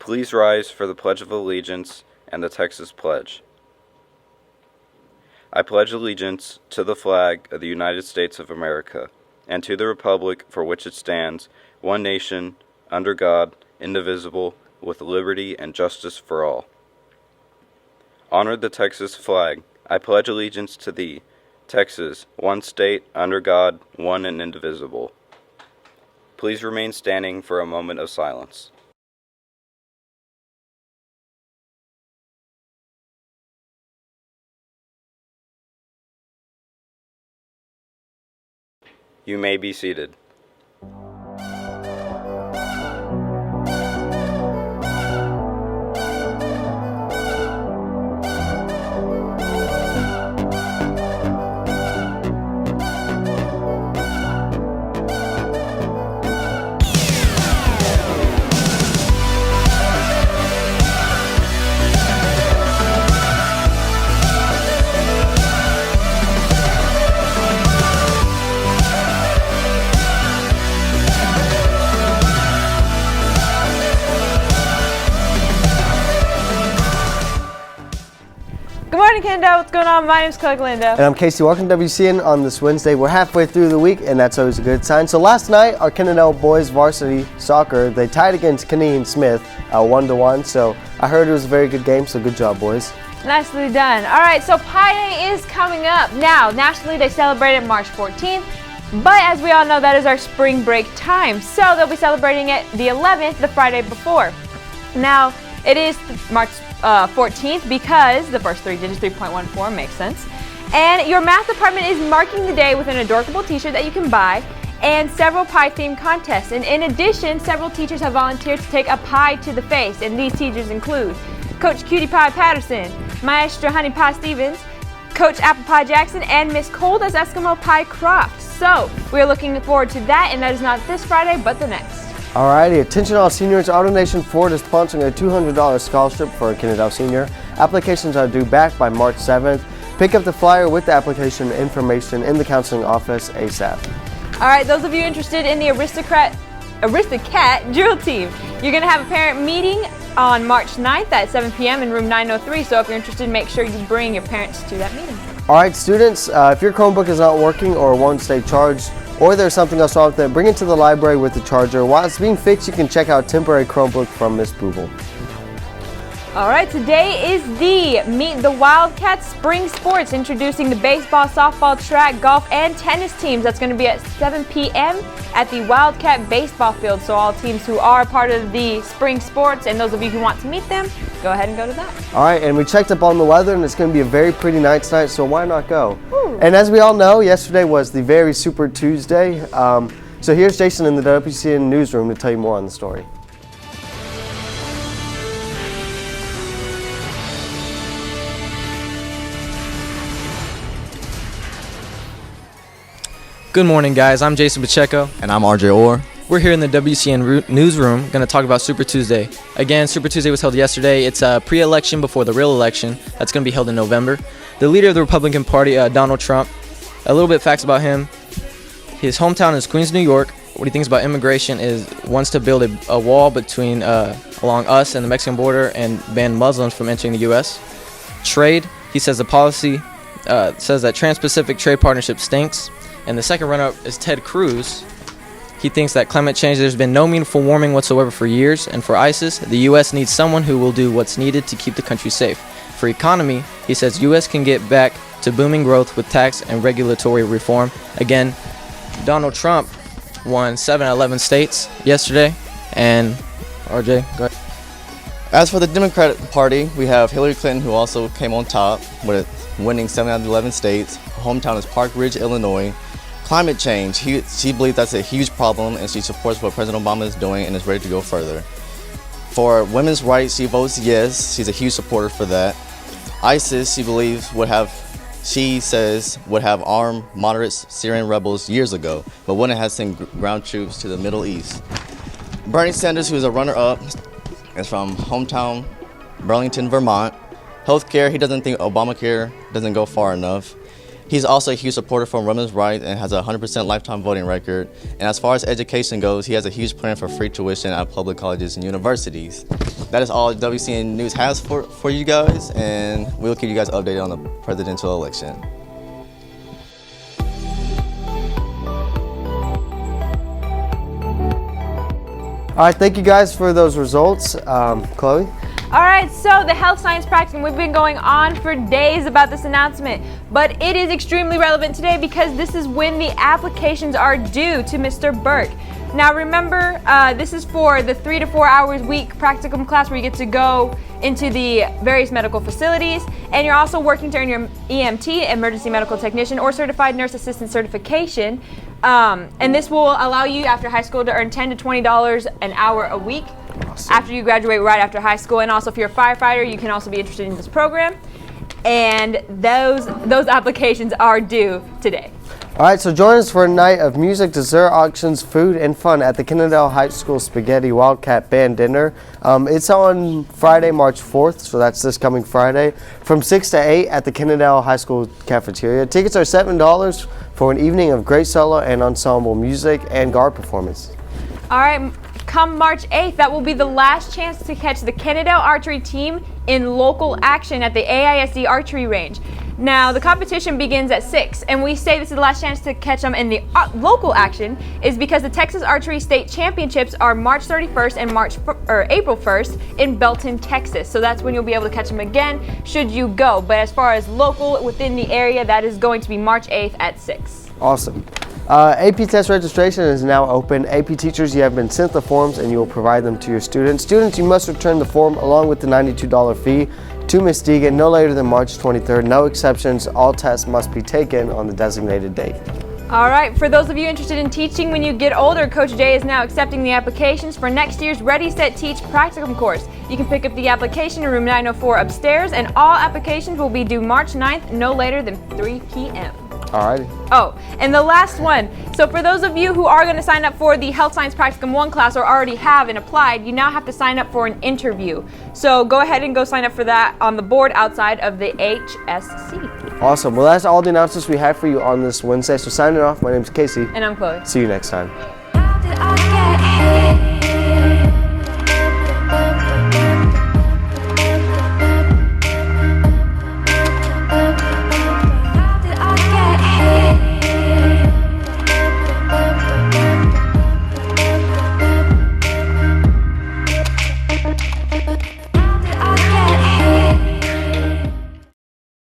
Please rise for the Pledge of Allegiance and the Texas Pledge. I pledge allegiance to the flag of the United States of America and to the republic for which it stands, one nation, under God, indivisible, with liberty and justice for all. Honor the Texas flag. I pledge allegiance to thee, Texas, one state, under God, one and indivisible. Please remain standing for a moment of silence. You may be seated. Good morning, Kendo. What's going on? My name's Chloe Galindo. And I'm Casey. Welcome to WCN on this Wednesday. We're halfway through the week, and that's always a good sign. So last night, our Kennedale boys varsity soccer, they tied against Kenny Smith 1-1. So I heard it was a very good game, so good job, boys. Nicely done. All right, so Pi Day is coming up. Now, nationally, they celebrate it March 14th. But as we all know, that is our spring break time. So they'll be celebrating it the 11th, the Friday before. Now, it is March 14th because the first three digits, 3.14, makes sense. And your math department is marking the day with an adorable t-shirt that you can buy and several pie-themed contests. And in addition, several teachers have volunteered to take a pie to the face. And these teachers include Coach Cutie Pie Patterson, Maestra Honey Pie Stevens, Coach Apple Pie Jackson, and Miss Cold as Eskimo Pie Croft. So we're looking forward to that, and that is not this Friday, but the next. Alrighty, attention all seniors. AutoNation Ford is sponsoring a $200 scholarship for a Kennedale senior. Applications are due back by March 7th. Pick up the flyer with the application information in the counseling office ASAP. All right, those of you interested in the Aristocat drill team, you're going to have a parent meeting on March 9th at 7 p.m. in room 903. So if you're interested, make sure you bring your parents to that meeting. Alright, students, if your Chromebook is not working or won't stay charged, or there's something else wrong with it, bring it to the library with the charger. While it's being fixed, you can check out temporary Chromebook from Miss Booble. All right, today is the Meet the Wildcats Spring Sports, introducing the baseball, softball, track, golf, and tennis teams. That's going to be at 7 p.m. at the Wildcat Baseball Field. So all teams who are part of the spring sports and those of you who want to meet them, go ahead and go to that. All right, and we checked up on the weather, and it's going to be a very pretty night tonight, so why not go? Ooh. And as we all know, yesterday was the very Super Tuesday. So here's Jason in the WCN newsroom to tell you more on the story. Good morning, guys. I'm Jason Pacheco. And I'm RJ Orr. We're here in the WCN newsroom going to talk about Super Tuesday. Again, Super Tuesday was held yesterday. It's a pre-election before the real election. That's going to be held in November. The leader of the Republican Party, Donald Trump, a little bit facts about him. His hometown is Queens, New York. What he thinks about immigration is wants to build a wall between along us and the Mexican border and ban Muslims from entering the U.S. Trade, he says the policy says that Trans-Pacific Trade Partnership stinks. And the second runner-up is Ted Cruz. He thinks that climate change, there's been no meaningful warming whatsoever for years. And for ISIS, the U.S. needs someone who will do what's needed to keep the country safe. For economy, he says U.S. can get back to booming growth with tax and regulatory reform. Again, Donald Trump won 7 out of 11 states yesterday. And RJ, go ahead. As for the Democratic Party, we have Hillary Clinton, who also came on top with winning 7 out of 11 states. Her hometown is Park Ridge, Illinois. Climate change, she believes that's a huge problem, and she supports what President Obama is doing and is ready to go further. For women's rights, she votes yes. She's a huge supporter for that. ISIS, she says would have armed moderate Syrian rebels years ago, but wouldn't have sent ground troops to the Middle East. Bernie Sanders, who is a runner-up, is from hometown Burlington, Vermont. Healthcare, he doesn't think Obamacare doesn't go far enough. He's also a huge supporter for women's rights and has a 100% lifetime voting record. And as far as education goes, he has a huge plan for free tuition at public colleges and universities. That is all WCN News has for you guys, and we'll keep you guys updated on the presidential election. All right, thank you guys for those results. Chloe? All right, so the health science practicum, we've been going on for days about this announcement, but it is extremely relevant today because this is when the applications are due to Mr. Burke. Now remember, this is for the 3 to 4 hours week practicum class where you get to go into the various medical facilities, and you're also working to earn your EMT, Emergency Medical Technician, or Certified Nurse Assistant certification. And this will allow you after high school to earn $10 to $20 an hour a week. Awesome. After you graduate right after high school. And also if you're a firefighter, you can also be interested in this program. And those applications are due today. All right, so join us for a night of music, dessert auctions, food, and fun at the Kennedale High School Spaghetti Wildcat Band Dinner. It's on Friday, March 4th, so that's this coming Friday, from 6 to 8 at the Kennedale High School Cafeteria. Tickets are $7 for an evening of great solo and ensemble music and guard performance. All right, come March 8th, that will be the last chance to catch the Kennedale archery team in local action at the AISD archery range. Now, the competition begins at 6, and we say this is the last chance to catch them in the local action is because the Texas Archery State Championships are March 31st and April 1st in Belton, Texas. So that's when you'll be able to catch them again should you go. But as far as local within the area, that is going to be March 8th at 6. Awesome. AP test registration is now open. AP teachers, you have been sent the forms and you will provide them to your students. Students, you must return the form along with the $92 fee to Ms. Deegan no later than March 23rd. No exceptions. All tests must be taken on the designated date. All right, for those of you interested in teaching when you get older, Coach Jay is now accepting the applications for next year's Ready, Set, Teach practicum course. You can pick up the application in room 904 upstairs, and all applications will be due March 9th, no later than 3 p.m. Alrighty. Oh, and the last one. So for those of you who are going to sign up for the Health Science Practicum 1 class or already have and applied, you now have to sign up for an interview. So go ahead and go sign up for that on the board outside of the HSC. Awesome. Well, that's all the announcements we have for you on this Wednesday. So signing off, my name is Casey. And I'm Chloe. See you next time. How did I get here?